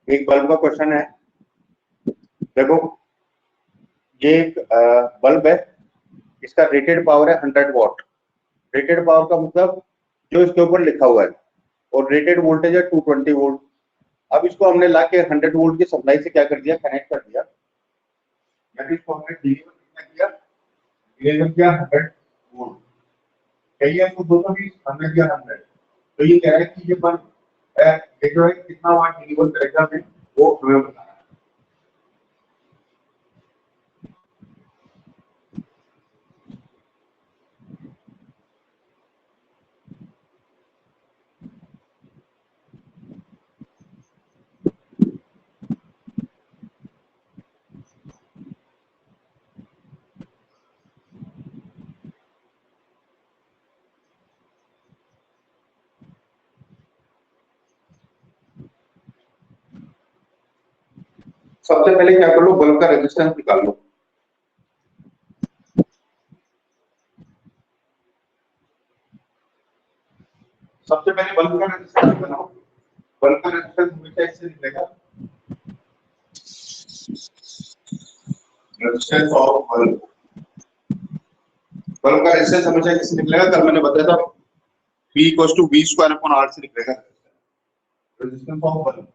एक बल्ब का क्वेश्चन है। देखो, ये एक बल्ब है, इसका रेटेड पावर है 100 वॉट। रेटेड पावर का मतलब जो इसके ऊपर लिखा हुआ है, और रेटेड वोल्टेज है 220 वोल्ट। अब इसको हमने ला के 100 वोल्ट की सप्लाई से क्या कर दिया, कनेक्ट कर दिया। यानी इसको हमने डिलीवर कितना किया, डिलीवर किया 100 वोल्ट। कही है तो 220, हमने दिया 100। तो ये कह रहा है कि ये बल्ब ये जो है कितना वाट डिलीवर करेगा हमें, वो हमें बताना है। सबसे पहले क्या कर लो, बल्ब का रेजिस्टेंस निकाल लो। सबसे पहले बल्ब का रेजिस्टेंस बनाओ। बल्ब का रेजिस्टेंस हमेशा इससे निकलेगा, रेजिस्टेंस ऑफ बल्ब। बल्ब का रेजिस्टेंस हमेशा किससे निकलेगा, कल मैंने बताया था V equals to V square upon R से निकलेगा रेजिस्टेंस ऑफ बल्ब।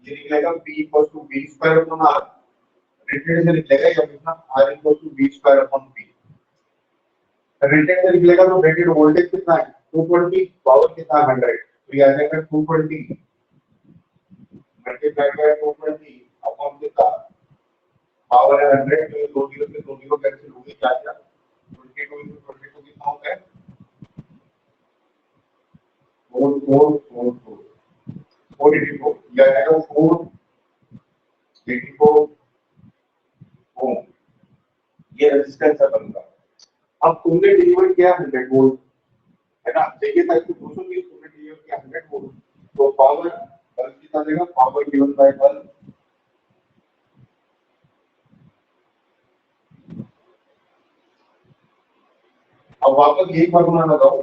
ये निकलेगा V equals to V square upon R। Rated से निकलेगा या कितना, R equals to V square upon V। Rated से निकलेगा तो रेटेड वोल्टेज कितना है 220, पावर कितना है 100। तो ये आ जाएगा 220 मल्टीप्लाई बाय 220 अपॉन कितना, पावर है 100। तो ये 2 जीरो से 2 जीरो कैंसिल हो गई, क्या क्या 22 into 22 कितना होता है 484 484। ये आ जाएगा 484 ओम। ये रेजिस्टेंस है बल्ब का। अब तुमने डिलीवर किया 100 वोल्ट, है ना, चाहिए था इसको 220, तुमने डिलीवर किया 100 वोल्ट। तो पावर बल्ब कितना देगा, पावर गिवन बाय बल्ब। अब वापस यही फार्मूला लगाओ,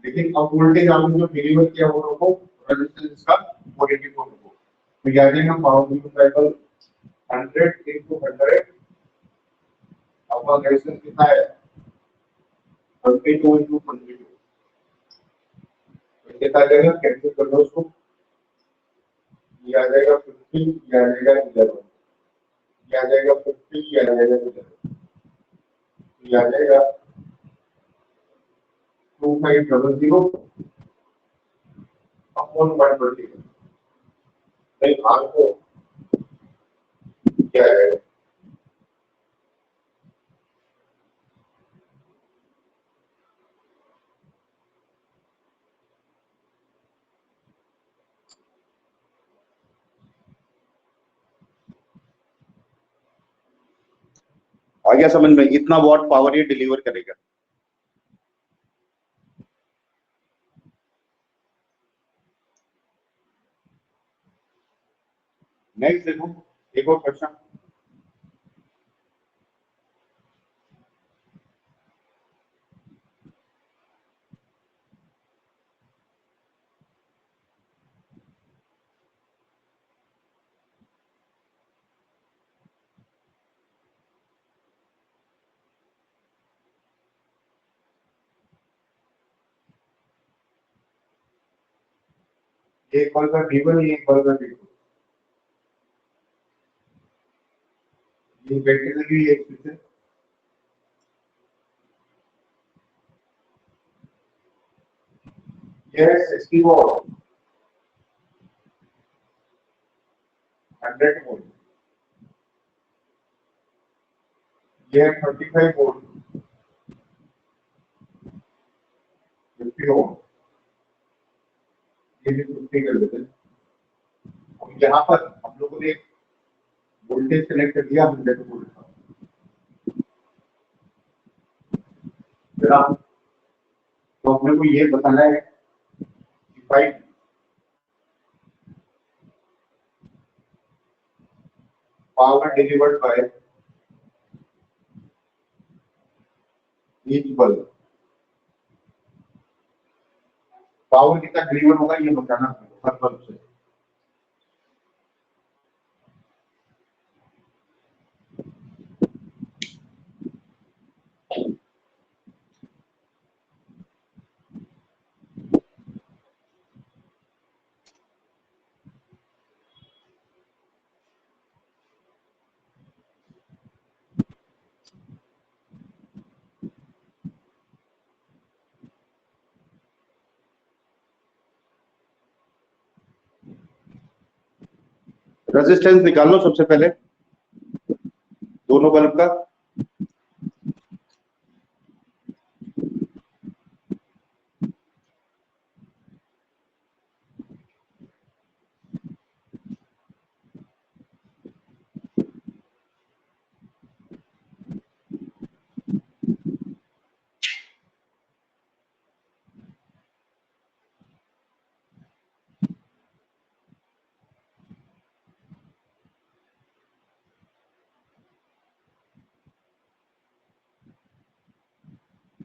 लेकिन अब वोल्टेज आपने जो डिलीवर किया वो रखो, रेजिस्टेंस का 484 रखो। तो ये आ जाएगा power given by bulb 100 into 100 upon resistance कितना है 22 into 22। तो कितना आ जाएगा, कैंसिल कर दो उसको। ये आ जाएगा 50, ये आ जाएगा 11, ये आ जाएगा 50, ये आ जाएगा 11। ये आ जाएगा 2500 अपॉन 120। नहीं, आर को क्या आएगा, आ गया समझ में, इतना वॉट पावर ये डिलीवर करेगा। नेक्स्ट देखो, एक और क्वेश्चन। एक बल का D1, एक बल का D2, ये बैटरी लगी एक पीछे। ये है 60 वॉट 100 वोल्ट। ये है 35 वोल्ट 50 वोल्ट। ये भी 50 कर देते हैं। अब यहाँ पर हम लोगों ने वोल्टेज कनेक्ट कर दिया 100 वोल्ट का, है ना। तो अपने को ये बताना है कि भाई power delivered by each bulb. Power कितना डिलीवर होगा ये बताना हर बल्ब से। रेजिस्टेंस निकाल लो सबसे पहले दोनों बल्ब का।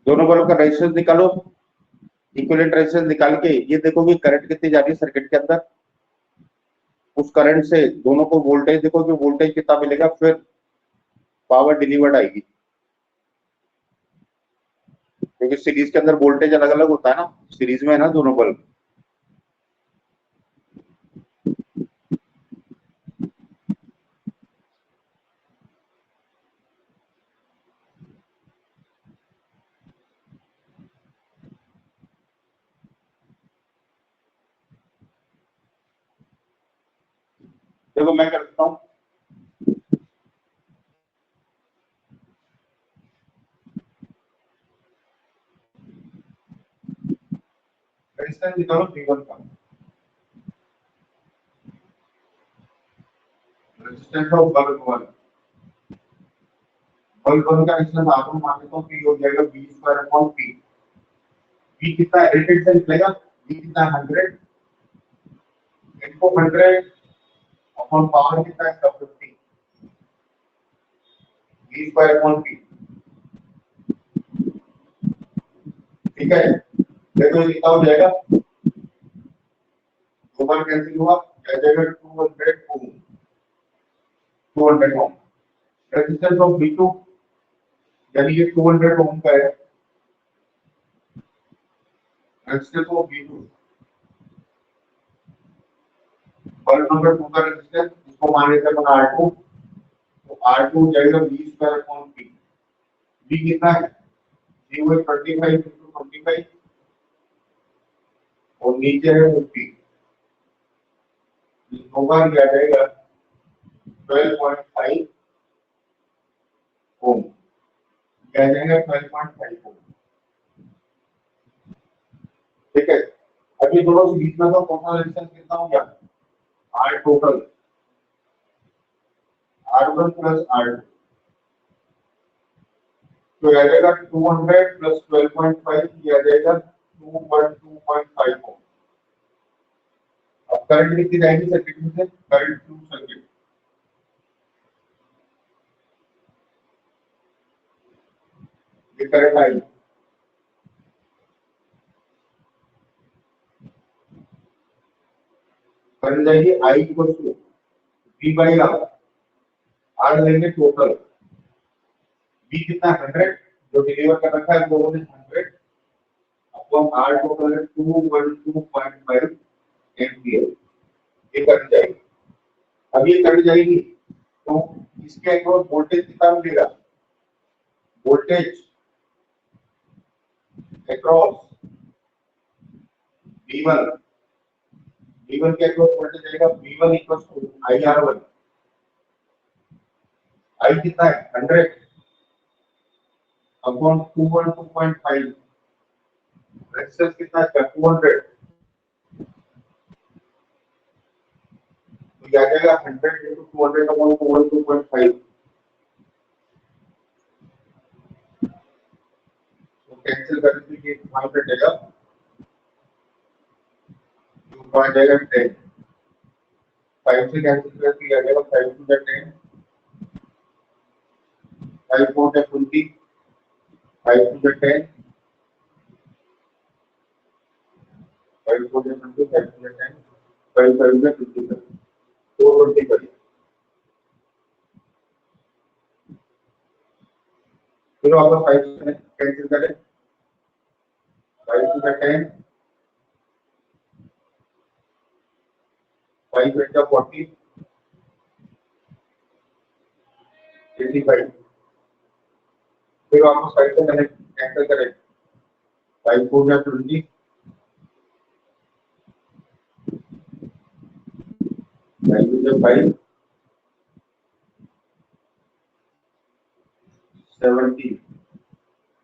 दोनों बल्ब का रेजिस्टेंस निकालो, इक्विवेलेंट रेजिस्टेंस निकाल के ये देखो कि करंट कितनी जा रही है सर्किट के अंदर। उस करंट से दोनों को वोल्टेज देखो कि वोल्टेज कितना मिलेगा, फिर पावर डिलीवर्ड आएगी। क्योंकि सीरीज के अंदर वोल्टेज अलग अलग होता है ना, सीरीज में है ना दोनों बल्ब। देखो मैं करता हूँ, रेजिस्टेंस निकालो V1 का, रेजिस्टेंस ऑफ बल्ब 1। बल्ब 1 का रेजिस्टेंस आपको मान लेता हूँ P हो जाएगा V square upon P। V कितना है रेटेड से निकलेगा, V कितना है 100 इनको 100 अपॉन पावर कितना है इसका 50, V स्क्वायर अपॉन P। ठीक है, देखो ये कितना हो जाएगा, 2 बार कैंसिल हुआ, आ जाएगा 200 ओम, 200 ओम। रेजिस्टेंस ऑफ V2 यानी ये 200 ओम का है, resistance of V2 bulb number 2 का रेजिस्टेंस इसको मान लेते हैं अपन R2, तो R2 हो जाएगा V square upon P। V कितना है, V हुए 25 into 25 और नीचे है 50, दो बार लिया जाएगा 12.5 ओम, क्या जाएगा 12.5 ओम। ठीक है, अब ये दोनों के बीच में तो टोटल रेजिस्टेंस कितना हो गया, R total, R1 plus R2, तो आ जाएगा 200 प्लस 12.5 ये आ जाएगा 212.5 ओम। अब करंट कितनी जाएगी सर्किट में से, करंट थ्रू सर्किट, ये करंट आई, करंट जाएगी I equal to V by R, R लेंगे टोटल, V कितना 100 जो डिलीवर कर रखा है वो है 100 अपॉन आर टोटल है 212.5 एम्पियर, ये करंट जाएगी। अब ये करंट जाएगी तो इसके अक्रॉस वोल्टेज कितना मिलेगा, वोल्टेज अक्रॉस V1, V1 के अक्रॉस वोल्टेज जाएगा V1 equal to IR1, I कितना है 100 अपॉन 212.5, रेजिस्टेंस कितना है 200, तो ये आ जाएगा 100 into 200 अपॉन 212.5, तो कैंसिल कर दीजिए, वहां पे जाएगा तो आ जाएगा 10, 5 से कैंसिल कर दिया जाएगा 5 to the 10, 5 4 है 20, 5 to the 10, 5 4 20 5 4 10 5 5 50 420 करिए। फिर वापस 5 से कैंसिल करें, 5 टू 10 5 20 40 85। फिर वापस 5 से मैंने कैंसिल करें, 5 4 20 5 70।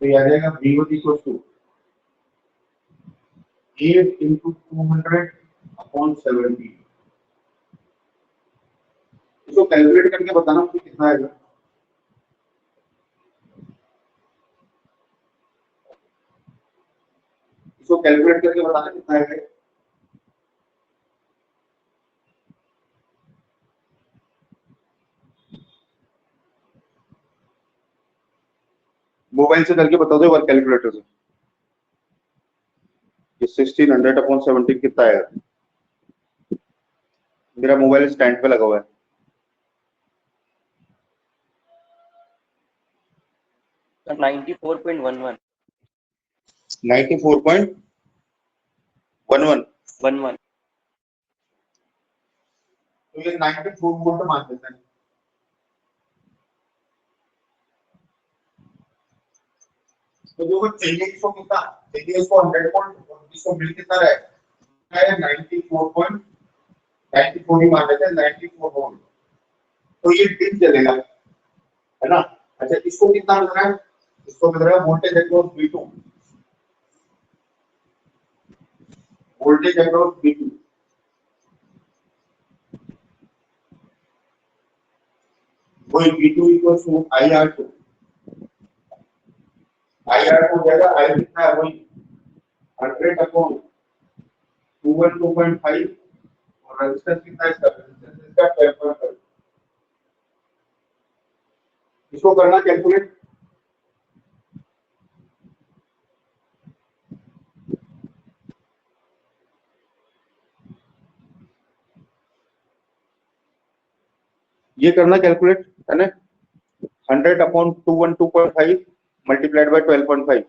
तो ये आ जाएगा V1 equal to 8 into 200 upon 70। इसको कैलकुलेट करके बताना मुझे कितना आएगा। इसको कैलकुलेट करके बताना कितना आएगा। मोबाइल से करके बता दो वर्क कैलकुलेटर से। ये 1600 अपॉन 17 कितना आएगा। मेरा मोबाइल स्टैंड पे लगा हुआ है। सर 94.11 94.11 11 तो ये 94 वोल्ट मान लेते हैं। तो जो चाहिए इसको कितना चाहिए, इसको 100 वोल्ट और इसको बिल कितना रहेगा 94 ही मान लेते हैं, 94 वोल्ट। तो ये बिल चलेगा, है ना। अच्छा इसको कितना मिल रहा है, इसको मिल रहा है voltage across V2, voltage across V2। वही V2 equals to IR2। IR2 हो जाएगा, I कितना है वही 100 अपॉन 212.5 और रेजिस्टेंस कितना है इसका, रेजिस्टेंस इसका 12.5। इसको करना कैलकुलेट। ये करना कैलकुलेट, है ना। 100 अपॉन 212.5 मल्टीप्लाइड बाय 12.5।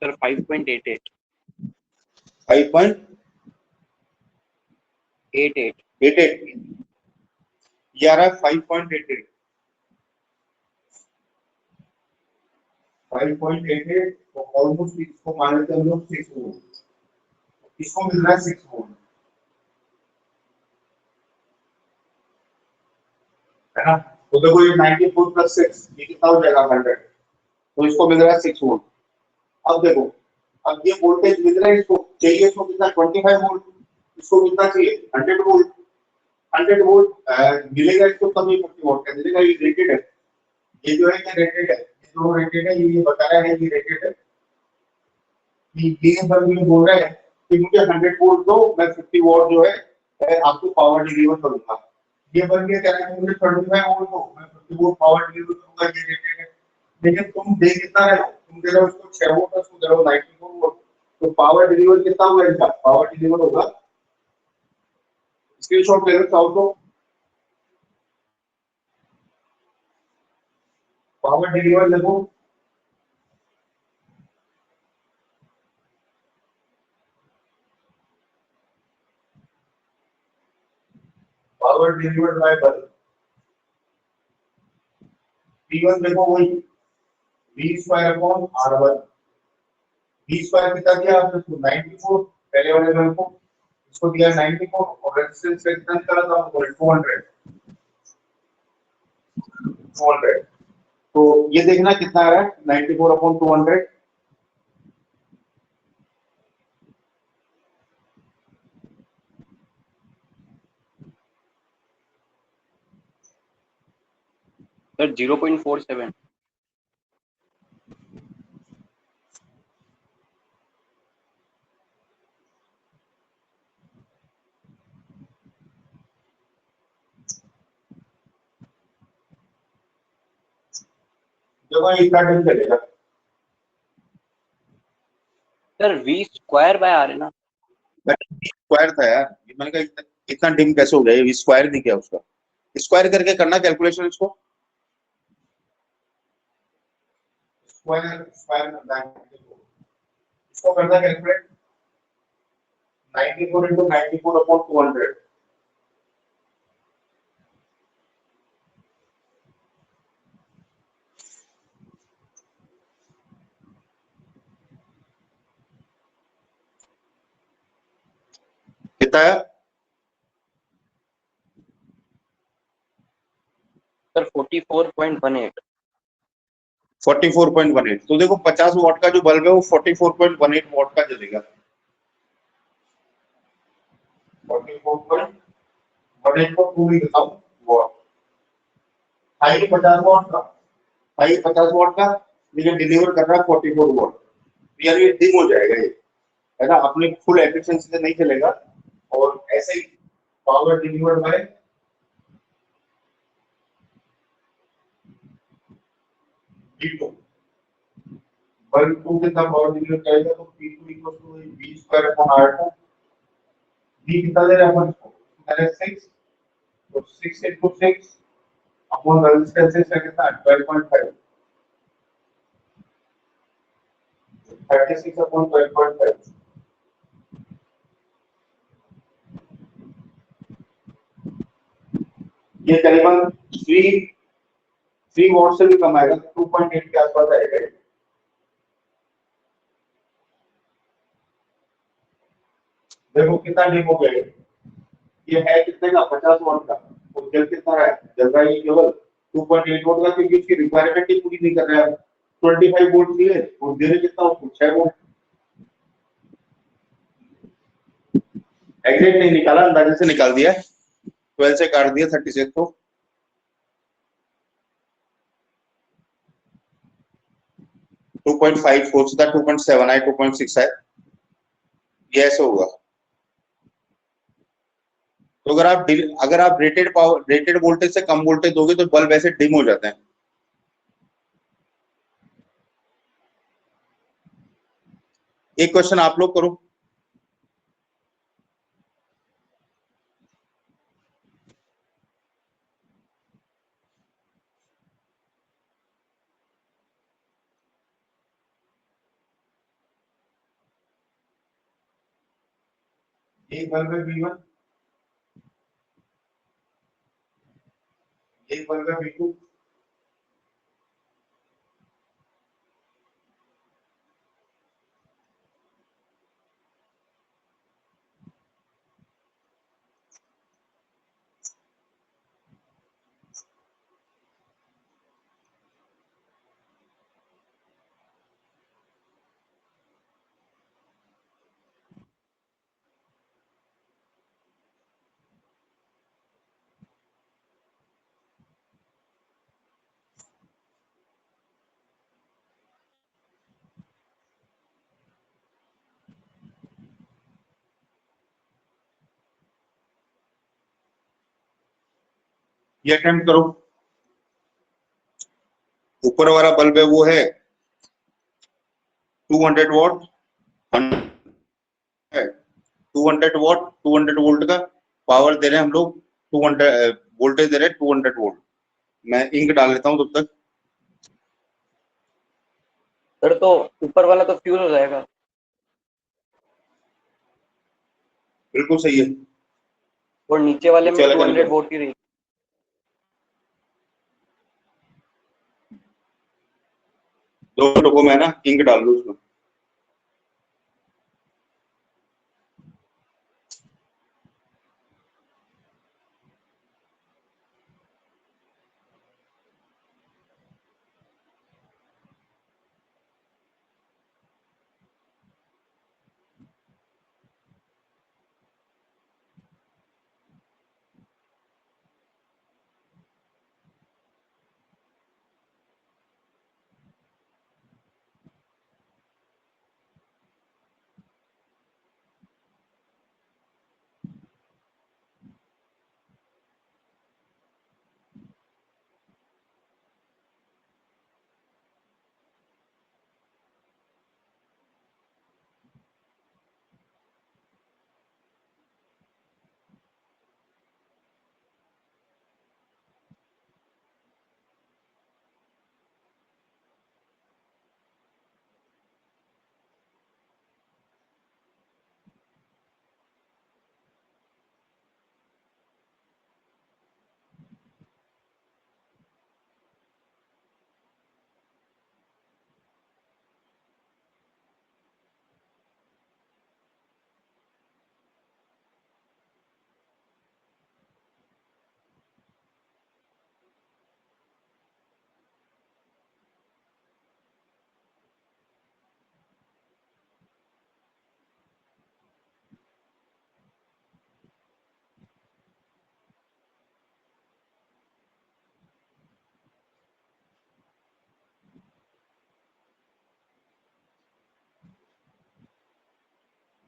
सर 5.88 5.88 ये आ रहा है 5.88 तो ऑलमोस्ट इसको मान लेते हैं हम लोग 6 वोल्ट। इसको मिल रहा है 6 वोल्ट, है ना। तो देखो ये 94 प्लस 6 ये कितना हो जाएगा 100। तो इसको मिल रहा है 6 वोल्ट। अब देखो, अब ये वोल्टेज मिल रहा है, इसको चाहिए इसको कितना 25 वोल्ट, इसको कितना चाहिए 100 वोल्ट। 100 वोल्ट मिलेगा इसको तभी 50 वोल्ट का मिलेगा। ये रेटेड है, ये जो है ये रेटेड है, ये जो रेटेड है ये बता रहा है ये रेटेड है। ये बस ये बोल रहा है कि मुझे 100 वोल्ट दो, मैं 50 वोल्ट जो है आपको पावर डिलीवर करूंगा। ये बन के कह रहा है मुझे 25 वोल्ट दो, मैं 50 वोल्ट पावर डिलीवर करूंगा, ये रेटेड है। लेकिन तुम दे कितना रहे हो, तुम दे रहे हो उसको 6 वोल्ट, उसको दे रहे हो 94 वोल्ट। तो पावर डिलीवर कितना होगा इसका, पावर डिलीवर होगा, स्क्रीनशॉट ले लो चाहो तो, पावर डिलीवर देखो power delivered bye bulb. P1 देखो वही V square upon R1। V square कितना दिया आपने, 94 पहले वाले में को, इसको दिया 94 और रेजिस्टेंस का कितना निकाला था आपको 200। तो ये देखना कितना आ रहा है 94 अपॉन 200। सर 0.47 देखो इतना डिम चलेगा। Sir V square by R है ना। स्क्वायर था यार, ये मैंने कहा इतना डिम कैसे हो गया, ये स्क्वायर नहीं किया उसका। स्क्वायर करके करना कैलकुलेशन इसको। स्क्वायर स्क्वायर करना है इसको, करना कैलकुलेट 94 into 94 upon 200। कितना है सर 44.18। 44.18। तो देखो 50 वॉट का जो बल्ब है वो 44.18 वॉट का जलेगा। 44.18 को पूरी बताओ वॉट। हाई 50 वॉट का, हाई 50 वॉट का, लेकिन डिलीवर कर रहा है 44 वॉट। यार ये डिम हो जाएगा ये, है ना, अपने फुल एफिशिएंसी से नहीं चलेगा। और ऐसे ही power delivered by D2। Bulb 2 कितना पावर डिलीवर करेगा, तो P2 equal to V square upon R2। V कितना दे रहा है अपन को, मैंने 6, तो 6 into 6 अपॉन रेजिस्टेंस है कितना 12.5, 36 अपॉन 12.5। ये करीबन 3 वॉट से भी कम आएगा, 2.8 के आसपास आएगा ये। देखो कितना डिम हो गया ये है कितने का, 50 वॉट का। और जल कितना है, जल रहा है ये केवल 2.8 वोल्ट का, क्योंकि उसकी रिक्वायरमेंट ही पूरी नहीं कर रहा है। 25 वोल्ट दिए और दे रहे कितना उसको 6 वोल्ट। एग्जैक्ट नहीं निकाला, अंदाजे से निकाल दिया, 12 से काट दिया 36 को। टू 2.5 सोचता 2.7 आए, 2.6 आए, ये ऐसे होगा। तो अगर आप रेटेड पावर, रेटेड वोल्टेज से कम वोल्टेज दोगे तो बल्ब ऐसे डिम हो जाते हैं। एक क्वेश्चन आप लोग करो। एक बल्ब है V1, एक बल्ब है V2। ये अटेम्प्ट करो। ऊपर वाला बल्ब है वो है 200 वॉट, 200 वॉट, 200 वोल्ट का पावर दे रहे हैं हम लोग। 200 वोल्टेज दे रहे हैं 200 वोल्ट। मैं इंक डाल लेता हूँ तब तक। सर तो ऊपर वाला तो फ्यूज हो जाएगा। बिल्कुल सही है। और नीचे वाले में चला 200 वोल्ट की रहेगी। दो टोको मैं ना इंक डाल दूँ उसमें।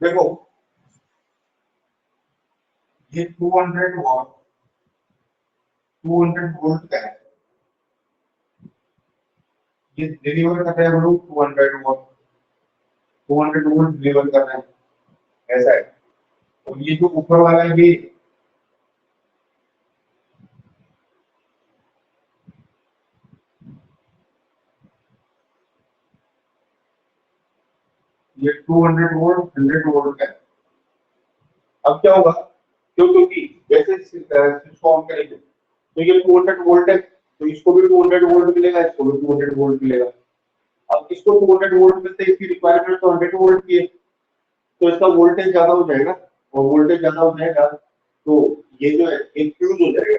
देखो ये 200 वॉट 200 वोल्ट का है, ये डिलीवर कर रहे हैं हम लोग 200 वॉट 200 वोल्ट डिलीवर कर रहे हैं, ऐसा है। और ये जो ऊपर वाला है ये 200 वोल्ट 100 वोल्ट का है। अब क्या होगा, क्योंकि जैसे स्विच को ऑन करेंगे तो ये 200 वोल्ट है, तो इसको भी 200 वोल्ट मिलेगा, इसको भी 200 वोल्ट मिलेगा। अब इसको 200 वोल्ट मिलते हैं, इसकी रिक्वायरमेंट तो 100 वोल्ट की है, तो इसका वोल्टेज ज्यादा हो जाएगा, और वोल्टेज ज्यादा हो जाएगा तो ये जो है एक फ्यूज हो जाएगा।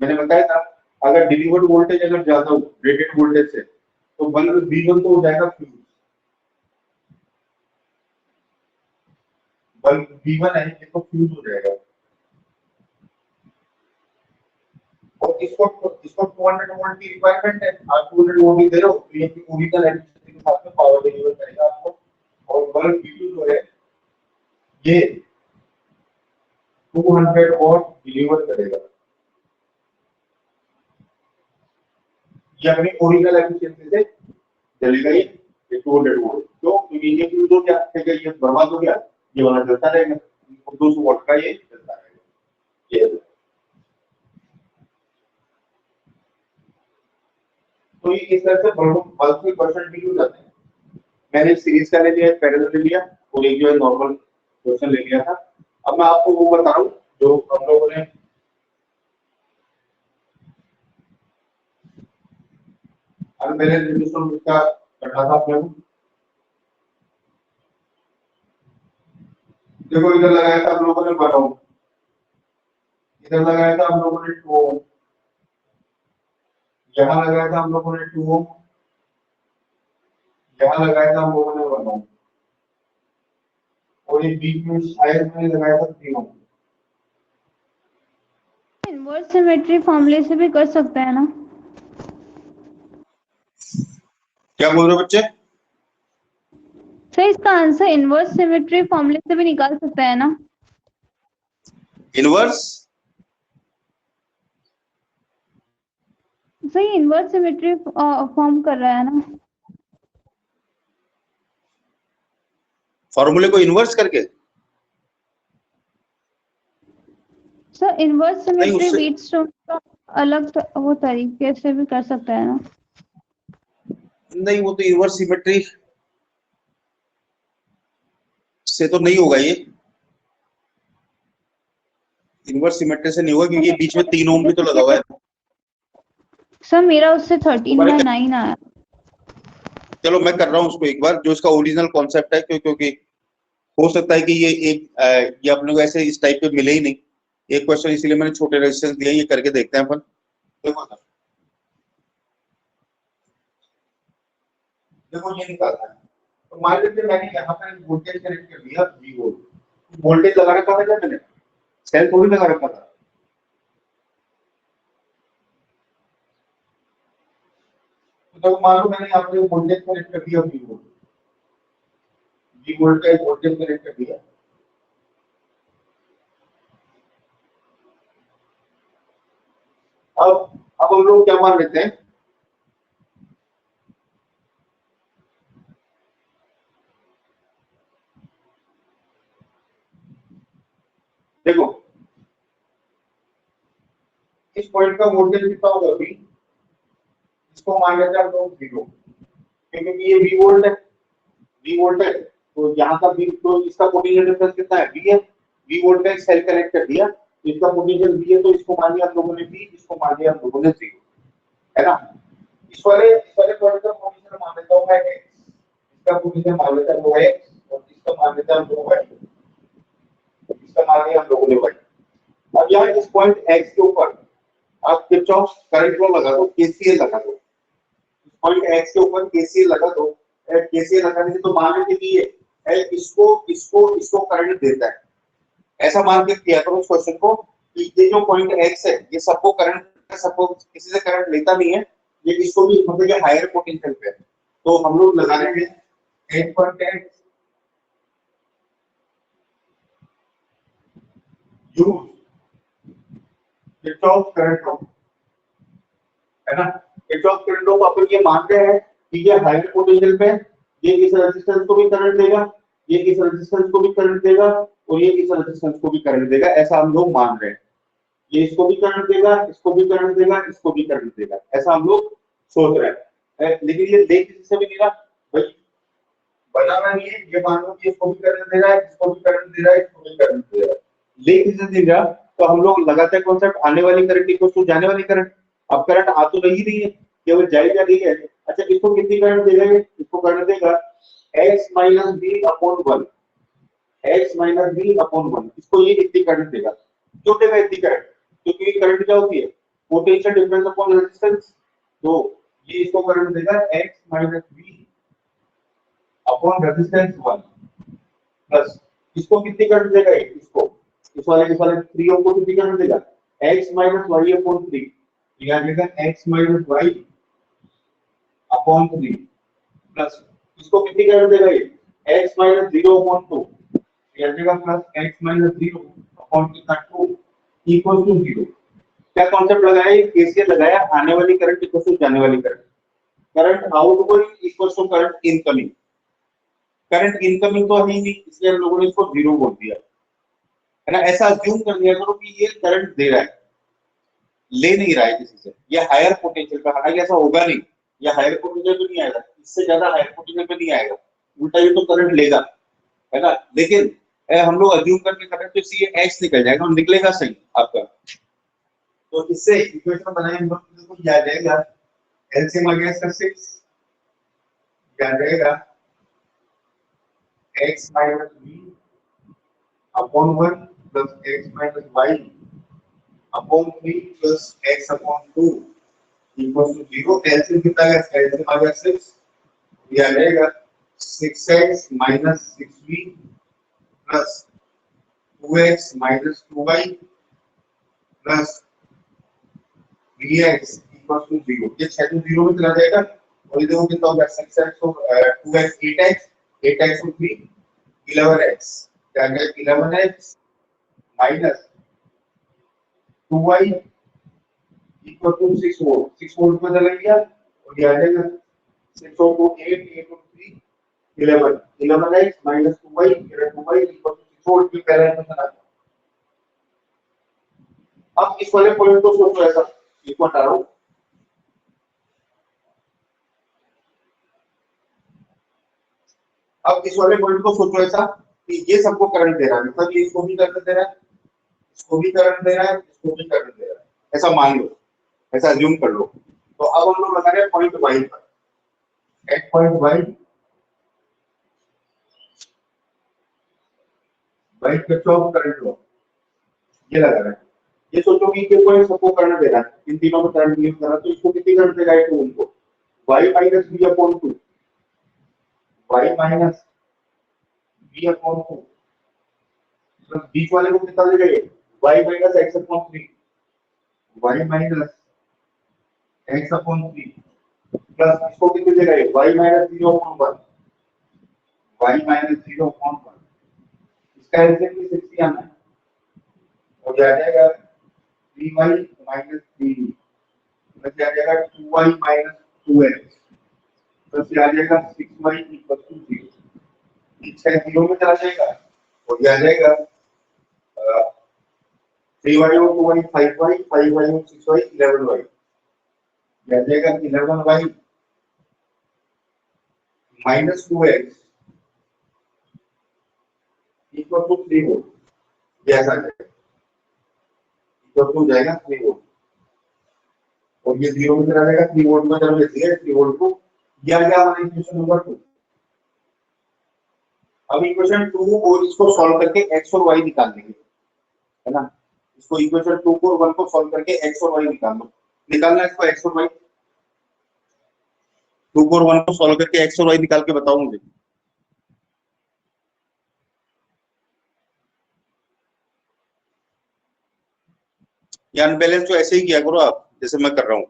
मैंने बताया था अगर डिलीवर्ड वोल्टेज अगर ज्यादा हो रेटेड वोल्टेज से तो बल्ब V1 तो हो जाएगा फ्यूज, बल्ब V1 है ये तो फ्यूज हो जाएगा। और इसको 200 वोल्ट की रिक्वायरमेंट है, आप 200 वोल्ट ही दे रहे हो तो ये ओरिजिनल इलेक्ट्रिसिटी के साथ में पावर डिलीवर करेगा आपको। और बल्ब V2 जो है ये 200 वॉट डिलीवर करेगा, ये अपनी ओरिजिनल एफिशिएंसी से चलेगा ये 200 वोल्ट। क्यों? क्योंकि ये फ्यूज हो गया, ठीक है, ये बर्बाद हो गया, ये वाला चलता रहेगा, 200 वॉट का ये चलता रहेगा। ये तो ये इस तरह से बल्ब के परसेंट भी हो जाते हैं। मैंने सीरीज का ले लिया, पैरेलल ले लिया, और एक जो है नॉर्मल क्वेश्चन ले लिया था। अब मैं आपको वो बता रहा हूं जो हम लोगों ने अब पहले रेजिस्टेंस का पढ़ा था अपने को। देखो इधर लगाया था हम लोगों ने 1 ओम, इधर लगाया था हम लोगों ने 2 ओम, यहाँ लगाया था हम लोगों ने 2 ओम, यहाँ लगाया था हम लोगों ने 1 ओम, और ये बीच में शायद मैंने लगाया था 3 ओम। इनवर्स सिमेट्री फॉर्मूले से भी कर सकते हैं ना? क्या बोल रहे हो बच्चे? सर इसका आंसर इनवर्स सिमेट्री फॉर्मूले से भी निकाल सकते हैं ना? Inverse sir inverse symmetry form कर रहा है ना? फॉर्मूले को इनवर्स करके? सर इनवर्स सिमेट्री उससे- व्हीटस्टोन का अलग वो तरीके से भी कर सकते हैं ना? नहीं, वो तो इनवर्स सिमेट्री से तो नहीं होगा, ये इनवर्स सिमेट्री से नहीं होगा, क्योंकि बीच में 3 ओम भी तो लगा हुआ है। सर मेरा उससे 13 बाय 9 आया। चलो मैं कर रहा हूँ उसको एक बार, जो इसका ओरिजिनल कॉन्सेप्ट है, क्योंकि हो सकता है कि ये अपने को ऐसे इस टाइप पे मिले ही नहीं एक क्वेश्चन, इसीलिए मैंने छोटे रेजिस्टेंस दिए, ये करके देखते हैं अपन। देखो ये निकालना है, तो मान लीजिए मैंने यहाँ पर वोल्टेज कनेक्ट कर दिया V वोल्ट, वोल्टेज लगा रखा था क्या मैंने, सेल थोड़ी लगा रखा था। तो मान लो मैंने यहाँ पे वोल्टेज कनेक्ट कर दिया V वोल्ट का वोल्टेज कनेक्ट कर दिया। अब हम लोग क्या मान लेते हैं, देखो इस पॉइंट का वोल्टेज कितना होगा V, इसको मान लेते हैं हम लोग 0, क्योंकि ये V वोल्ट है, तो यहाँ का V, तो इसका पोटेंशियल डिफरेंस कितना है, V है। V वोल्ट का एक सेल कनेक्ट कर दिया, तो इसका पोटेंशियल V है, तो इसको मान लिया हम लोगों ने V, इसको मान लिया हम लोगों ने 0, है ना। इस वाले पॉइंट का पोटेंशियल मान लेता हूं मैं x, इसका पोटेंशियल मान लेता हूं x, और इसका मान लेता हूं y, इसका मान लिया हम लोगों ने y। अब यहाँ इस पॉइंट x के ऊपर आप किरचॉफ करंट लॉ लगा दो, KCL लगा दो, इस पॉइंट x के ऊपर KCL लगा दो। KCL लगाने से तो मान लीजिए कि ये इसको करंट देता है, ऐसा मान के किया करो उस क्वेश्चन को कि ये जो पॉइंट x है ये सबको किसी से करंट लेता नहीं है, ये इसको भी मतलब ये हायर पोटेंशियल पे है, तो हम लोग लगा लेंगे 8.8 यूज किरचॉफ करंट लॉ, है ना। किरचॉफ करंट लॉ अपन ये मान रहे हैं कि ये हायर पोटेंशियल पे ये इस रेजिस्टेंस को भी करंट देगा, ये इस रेजिस्टेंस को भी करंट देगा और ये इस रेजिस्टेंस को भी करंट देगा, ऐसा हम लोग मान रहे हैं। ये इसको भी करंट देगा, इसको भी करंट देगा, इसको भी करंट देगा, ऐसा हम लोग सोच रहे हैं। लेकिन ये देख किसी भी नहीं रहा भाई, बनाना नहीं है। ये मान लो कि इसको भी करंट दे रहा है, इसको भी करंट दे रहा है, इसको भी करंट दे रहा है, ले किसी दे रहा, तो हम लोग लगातार कॉन्सेप्ट आने वाली करंट इक्वल टू जाने वाली करंट। अब करंट आ तो रही नहीं है, केवल जाई जा रही है। अच्छा, इसको कितनी करंट देगा? इसको करंट देगा x minus B upon 1, x minus B upon 1, इसको ये इतनी करंट देगा। क्यों देगा इतनी करंट? क्योंकि करंट क्या होती है? Potential difference upon resistance. तो ये इसको करंट देगा x minus B upon resistance 1 plus इसको कितनी करंट देगा? इसको इस वाले 3 ओम को कितनी करंट देगा? x माइनस y अपॉन 3, यानी देगा x minus y upon 3 plus इसको कितनी करंट देगा? ये x माइनस 0 अपॉन 2, यानी देगा प्लस x माइनस 0 अपॉन कितना 2 इक्वल टू 0। क्या कॉन्सेप्ट लगाया? ये केसीएल लगाया, आने वाली करंट इक्वल टू जाने वाली current, current outgoing equal to current incoming. Current incoming तो है ही नहीं, इसलिए हम लोगों ने इसको 0 बोल दिया, है ना। ऐसा अज्यूम कर लिया करो कि ये करंट दे रहा है, ले नहीं रहा है किसी से, ये हायर पोटेंशियल का। हालांकि ऐसा होगा नहीं, ये हायर पोटेंशियल पे नहीं आएगा, इससे ज्यादा हायर पोटेंशियल पे नहीं आएगा, उल्टा ये तो करंट लेगा, है ना। लेकिन हम लोग अज्यूम करके करंट तो सी एक्स निकल जाएगा और निकलेगा सही आपका। तो इससे इक्वेशन बनाए हम लोग को याद रहेगा, एलसीएम आ गया इसका 6, याद रहेगा x minus b upon 1 plus x minus y upon 3 plus x upon 2 equal to 0। LCM कितना है? एलसीएम आ गया 6, यह रहेगा 6x minus 6b plus 2x minus 2y plus 3x equal to 0। ये 6 तो 0 में चला जाएगा और ये देखो कितना हो गया? 6x तो 2x 8x 8x तो 3 11x, क्या है 11x minus 2y equal to 6 volt. 6 volt में चला गया और ये आ जाएगा 6 और 2 8 8 और 3 11 11x minus 2y 2y equal to 6 volt में पहला इक्वेशन आ गया। अब इस वाले पॉइंट को सोचो ऐसा, इसको हटा रहा हूं। अब इस वाले पॉइंट को सोचो ऐसा कि ये सबको करंट दे रहा है, मतलब ये इसको भी करंट दे रहा है, इसको भी करंट दे रहा है, इसको भी करंट दे रहा है, ऐसा मान लो, ऐसा अज्यूम कर लो। तो अब हम लोग लगा रहे हैं पॉइंट वाई पर, at point Y Y Kirchhoff current law ये लगा रहा है। ये सोचो कि ये पॉइंट सबको करंट दे रहा है, इन तीनों में करंट यूज कर रहा है, तो इसको कितनी करंट देगा? ये उनको y minus b upon 2, y minus b upon 2 plus बीच वाले को कितना देगा? ये y minus x upon 3, y minus x upon 3 plus इसको कितने देगा? ये y minus 0 upon 1, y minus 0 upon 1, इसका एलसीएम भी 60 आना है और ये आ जाएगा 3y माइनस 3 प्लस ये आ जाएगा 2y माइनस 2x प्लस ये आ जाएगा 6y इक्वल टू 0। ये 6 0 में चला जाएगा और ये आ जाएगा 3y और 2y 5y 5y और 6y 11y, ये आ जाएगा 11y minus 2x equal to 3 volt, ये ऐसा जाएगा इक्वल टू जाएगा 3 वोल्ट और ये 0 में चला जाएगा 3 वोल्ट में चला लेती है 3 वोल्ट को। ये आ गया हमारा इक्वेशन नंबर 2। अब इक्वेशन 2 और इसको सॉल्व करके x और y निकाल लेंगे, है ना। इसको इक्वेशन 2 को और 1 को सॉल्व करके x और y निकाल लो, निकालना है इसको x और y। 2 को और 1 को सॉल्व करके x और y निकाल के बताओ मुझे। ये अनबैलेंस तो ऐसे ही किया करो आप जैसे मैं कर रहा हूं।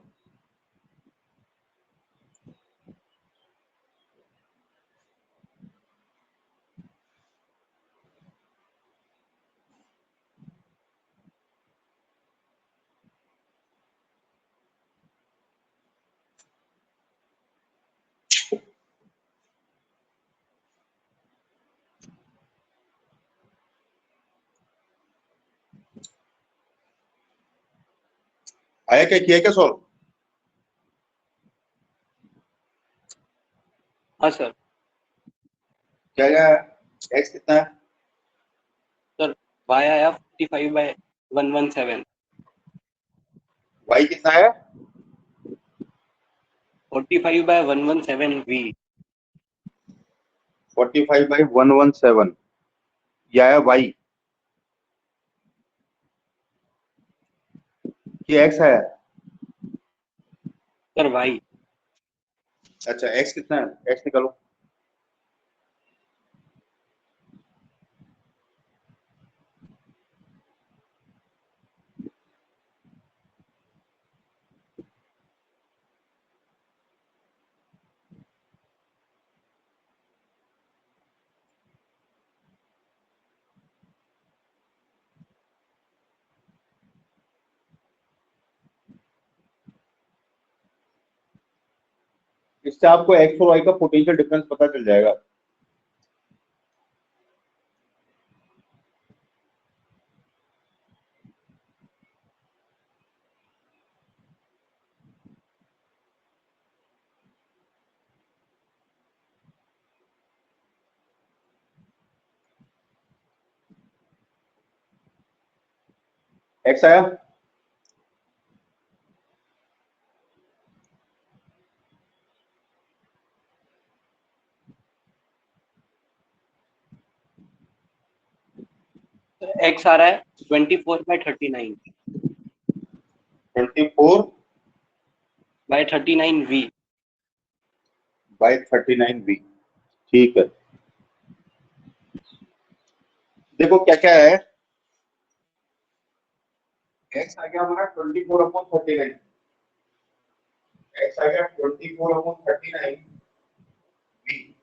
आया क्या, किया क्या सॉल्व? हाँ सर। क्या क्या एक्स कितना है? सर वाई आया 45/117। वाई कितना है? 45/117 वी। 45/117 ये आया वाई, ये एक्स है। Sir Y. अच्छा एक्स कितना है, एक्स निकालो। इससे आपको एक्स और वाई का पोटेंशियल डिफरेंस पता चल जाएगा। एक्स आया? एक्स आ रहा है 24/39 24/39 वी। वी। ठीक है, देखो क्या क्या है। एक्स आ गया हमारा 24/39, एक्स आ गया 24/39 वी,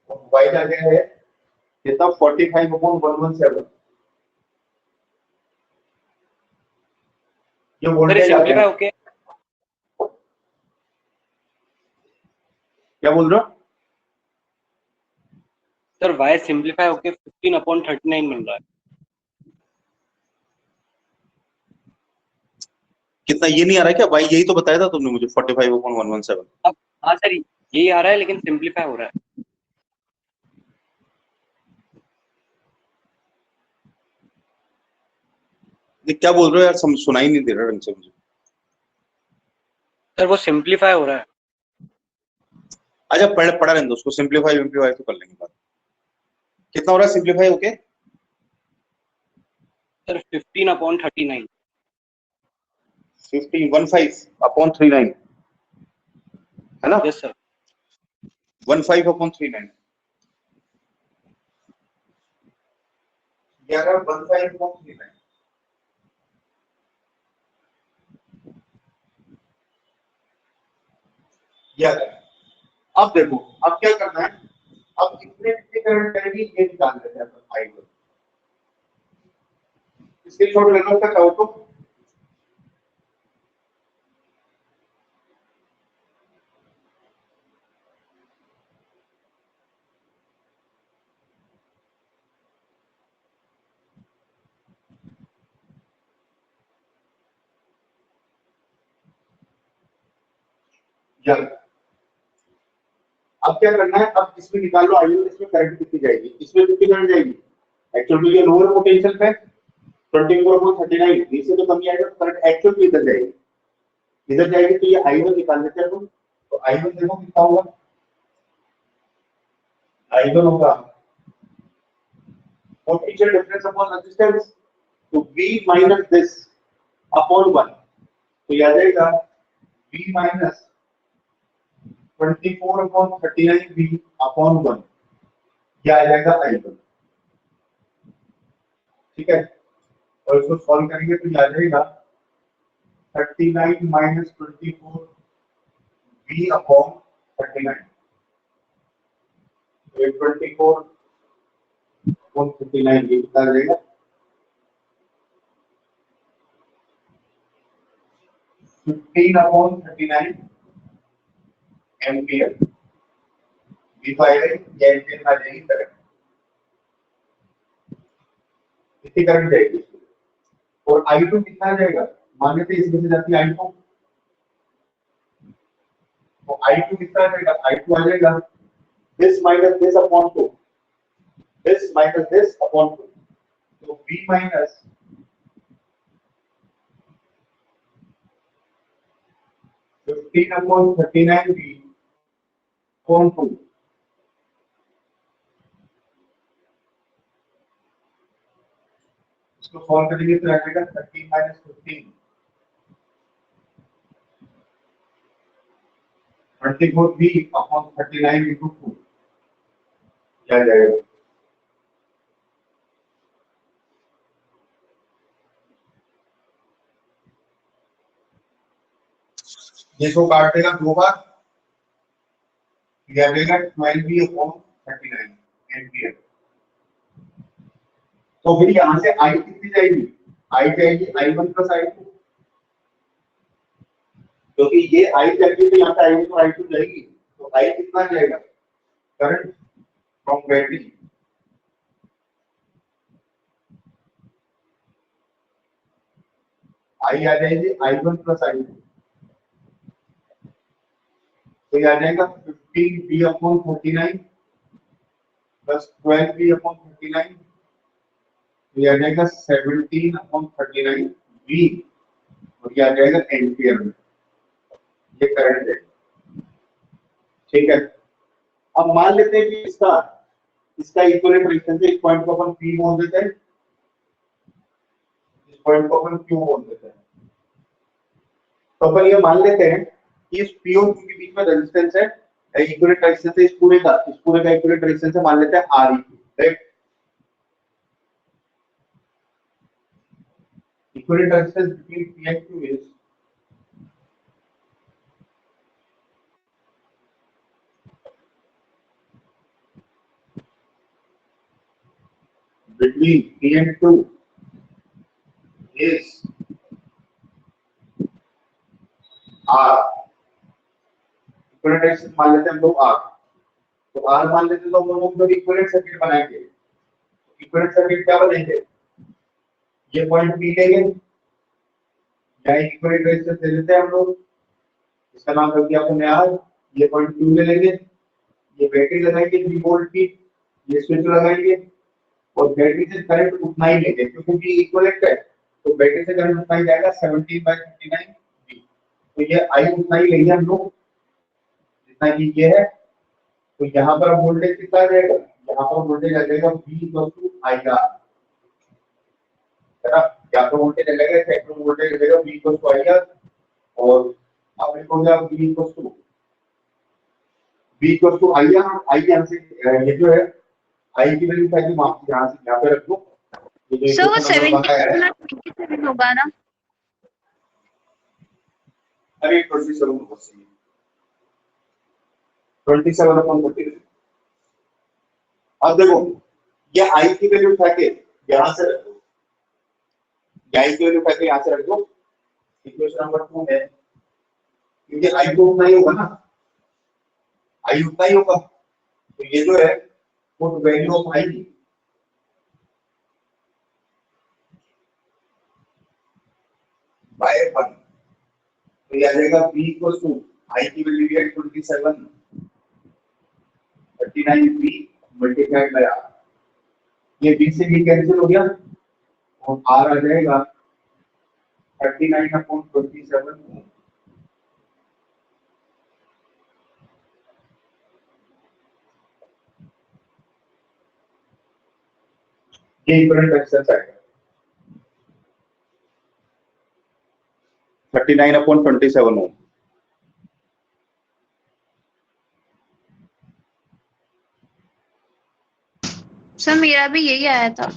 और वाई आ गया है कितना, 45/117। ये सर वोल्टेज आ गया। Simplify okay. क्या बोल रहे हो? सर वाई सिंपलीफाई होके 15/39 मिल रहा है। कितना, ये नहीं आ रहा है क्या भाई? यही तो बताया था तुमने मुझे 45/117। अब हाँ सर यही आ रहा है लेकिन सिंपलीफाई हो रहा है। ये क्या बोल रहे हो यार, सुनाई नहीं दे रहा ढंग से मुझे। सर वो सिंपलीफाई हो रहा है। अच्छा पढ़ा रहने दो उसको, सिंपलीफाई विम्पलीफाई तो कर लेंगे बात। कितना हो रहा है सिंपलीफाई होके? सर 15/39। 15/39 है ना? Yes sir. 15/39 15/39। अब देखो, अब क्या करना है, अब कितने कितने करंट जाएगी ये निकाल लेते हैं अपन आई को। इसके छोड़ लेना उसका चाहो तो। अब क्या करना है, अब इसमें निकाल लो आई, इसमें करंट कितनी जाएगी, इसमें कितनी करंट जाएगी? एक्चुअल में ये लोअर पोटेंशियल पे 24/39, नीचे तो कमी आएगा, करंट एक्चुअल में इधर जाएगी, इधर जाएगी, तो ये I1 निकाल लेते हैं अपन। तो I1 देखो कितना होगा, I1 होगा पोटेंशियल डिफरेंस अपॉन रेजिस्टेंस, तो V माइनस दिस अपॉन 1, तो ये आ जाएगा V माइनस 24/39 V अपॉन 1, ये आ जाएगा I1। ठीक है, और इसको सॉल्व करेंगे तो ये आ जाएगा 39 माइनस 24 V अपॉन 39, तो 24 अपॉन 39 ये कितना आ जाएगा, 15/39 एम्पियर। डिवाइडेड ये एम्पियर में आ जाएगी करंट, इतनी करंट जाएगी। और I2 कितना आ जाएगा, मान लेते हैं इसमें से जाती है I2 तो I2 कितना आ जाएगा? I2 आ जाएगा this minus this upon 2, this minus this upon 2, तो V minus 15 upon 39 V upon 2, इसको सॉल्व करेंगे तो आ जाएगा 13 minus 15, 24 V upon 39 into 2 क्या आ जाएगा? ये को काट देगा 2 बार, यह आ जाएगा 12V upon 39 एम्पियर। तो फिर यहां से I कितनी जाएगी? I जाएगी I1 plus I2, क्योंकि ये I जाएगी तो यहाँ पे I1 तो I2 जाएगी, तो I कितना जाएगा? करंट फ्रॉम बैटरी I आ जाएगी I1 plus I2, तो ये आ जाएगा 15V upon 49 plus 12V upon 39, तो ये आ जाएगा 17 upon 39 V, और ये आ जाएगा एम्पियर में, ये करंट है। ठीक है, अब मान लेते हैं कि इसका इक्विवेलेंट रेजिस्टेंस है, इस पॉइंट को अपन P बोल देते हैं, इस पॉइंट को अपन Q बोल देते हैं। तो अपन ये मान लेते हैं कि इस P और Q के बीच में रेजिस्टेंस है, इक्विवेलेंट रेजिस्टेंस है इस पूरे का इक्विवेलेंट रेजिस्टेंस है, मान लेते हैं Re, right. Equivalent resistance between P and Q is between P and Q is R, equivalent resistance मान लेते हैं हम लोग R, तो R मान लेते हैं तो हम लोग इक्विवेलेंट सर्किट बनाएंगे। इक्विवेलेंट सर्किट क्या बनेंगे? ये पॉइंट P लेंगे, यहाँ इक्विवेलेंट रेजिस्टेंस ले लेते हैं हम लोग, इसका नाम रख दिया हमने R, ये पॉइंट Q ले लेंगे, ये बैटरी लगाएंगे 3 वोल्ट की, ये स्विच लगाएंगे और बैटरी से करंट उतना ही लेंगे क्योंकि इक्विवेलेंट है, तो बैटरी से करंट उतना ही जाएगा 17/59 V, तो ये I उतना ही लेंगे हम लोग जितना कि ये है। तो यहाँ पर वोल्टेज कितना आ जाएगा? यहाँ पर वोल्टेज आ जाएगा V IR, है ना, यहाँ पर वोल्टेज आ जाएगा, इफेक्टिव वोल्टेज आ जाएगा V IR, और अब लिखोगे आप V IR, I यहाँ से ये जो है I की वैल्यू क्या है, माफ यहाँ से यहाँ पे रख दो, ये सर वो जो 77 होगा ना? अरे 27 होगा, 27 अपॉन 30। अब देखो ये I की वैल्यू उठा के यहाँ से रख दो, I की वैल्यू उठा के यहाँ से रख दो, इक्वेशन नंबर 2 है, क्योंकि I तो उतना ही होगा ना, I उतना ही होगा, तो ये जो है put value of I by 1, तो ये आ जाएगा V इक्वल टू I की वैल्यू है 27 39 V मल्टीप्लाइड बाय R, ये V से V कैंसिल हो गया और R आ जाएगा 39 अपॉन 27, ये इक्विवेलेंट रेजिस्टेंस आएगा 39 अपॉन 27 ओम। सर मेरा भी यही आया था।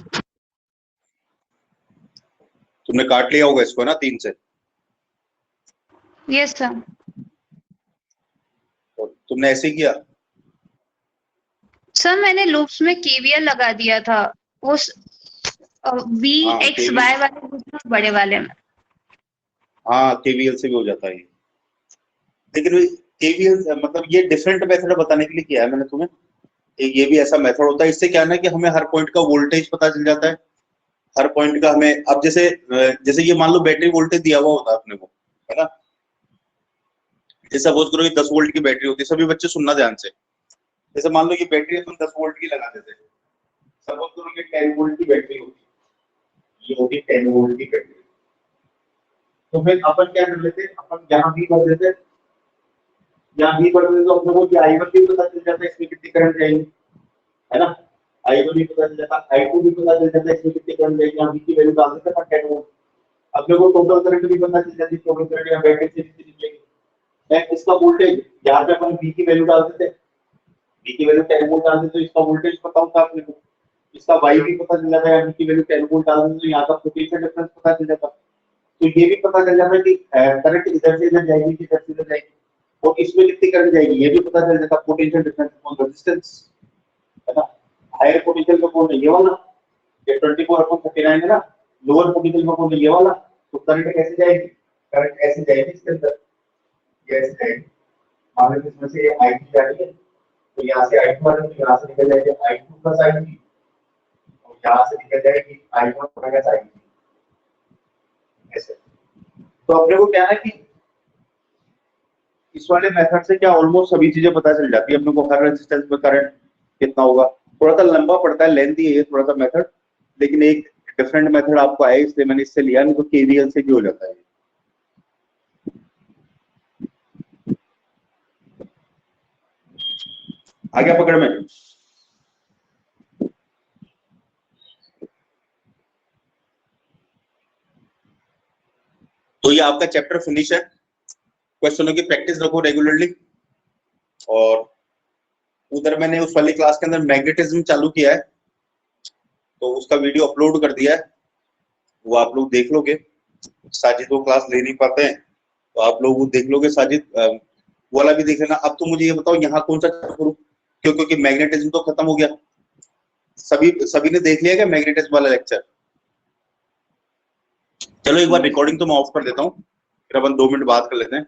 तुमने काट लिया होगा इसको ना 3 से? Yes sir. तुमने ऐसे किया? सर मैंने लूप्स में केवीएल लगा दिया था उस VXY वाले लूप बड़े वाले में। हाँ केवीएल से भी हो जाता है, लेकिन केवीएल मतलब ये डिफरेंट मेथड बताने के लिए किया है मैंने तुम्हें, ये भी ऐसा मेथड होता है, इससे क्या है ना कि हमें हर पॉइंट का वोल्टेज पता चल जाता है, हर पॉइंट का हमें, अब जैसे ये मान लो बैटरी वोल्टेज दिया हुआ होता है अपने को, है ना, जैसे सपोज करो कि 10 वोल्ट की बैटरी होती है, सभी बच्चे सुनना ध्यान से। जैसे मान लो ये बैटरी तुम 10 वोल्ट की लगा देते, सपोज करो कि 10 वोल्ट की बैटरी होती, ये होगी 10 वोल्ट की बैटरी। तो फिर अपन क्या कर लेते, अपन यहाँ भी कर देते, यहाँ भी कर देते तो अपने को I1 भी पता चल जाता है इसमें कितनी करंट जाएगी, है ना। I1 भी पता चल जाता, I2 भी पता चल जाता है इसमें कितनी करंट जाएगी, यहाँ V की वैल्यू डाल देते हैं 10 वोल्ट। अपने को टोटल करंट भी पता चल जाती है, टोटल करंट यहाँ बैटरी से कितनी निकलेगी। इसका वोल्टेज यहाँ पे अपन V की वैल्यू डाल देते, V की वैल्यू 10 वोल्ट डाल देते तो इसका वोल्टेज पता होता है अपने को। इसका Y भी पता चल जाता है, V की वैल्यू 10 वोल्ट डाल देते तो यहाँ का पोटेंशियल डिफरेंस पता चल जाता। तो ये भी पता चल जाता है कि करंट इधर से इधर जाएगी कि इधर से इधर जाएगी, और इसमें कितनी करंट जाएगी ये भी पता चल जाता। पोटेंशियल डिफरेंस ऑन रेजिस्टेंस, है ना। हायर पोटेंशियल का कौन है, ये वाला, ये 24/39 है ना। लोअर पोटेंशियल का कौन है, ये वाला। तो करंट कैसे जाएगी, करंट ऐसे जाएगी इसके अंदर, ये ऐसे जाएगी। मान लो इसमें से ये I2 जा रही है, तो यहाँ से I2 आ रही है, तो यहाँ से निकल जाएगी I2 प्लस I3, और यहाँ से निकल जाएगी I1 माइनस I3, ऐसे। तो अपने को क्या है कि इस वाले मेथड से क्या ऑलमोस्ट सभी चीजें पता चल जाती है अपने को, हर रेजिस्टेंस में करंट कितना होगा। थोड़ा सा लंबा पड़ता है, लेंथी है ये थोड़ा सा मेथड, लेकिन एक डिफरेंट मेथड आपको आया इसलिए मैंने इससे लिया, नहीं तो केवीएल से भी हो जाता है। आगे पकड़ में। तो ये आपका चैप्टर फिनिश है। क्वेश्चनों की प्रैक्टिस रखो रेगुलरली। और उधर मैंने उस वाली क्लास के अंदर मैग्नेटिज्म चालू किया है, तो उसका वीडियो अपलोड कर दिया है, वो आप लोग देख लोगे। साजिद वो क्लास ले नहीं पाते हैं तो आप लोग वो देख लोगे। साजिद वो वाला भी देख लेना। अब तो मुझे ये बताओ यहाँ कौन सा करूं, क्योंकि मैग्नेटिज्म तो खत्म हो गया। सभी ने देख लिया क्या मैग्नेटिज्म वाला लेक्चर? चलो एक बार रिकॉर्डिंग तो मैं ऑफ कर देता हूँ, फिर अपन 2 मिनट बात कर लेते हैं।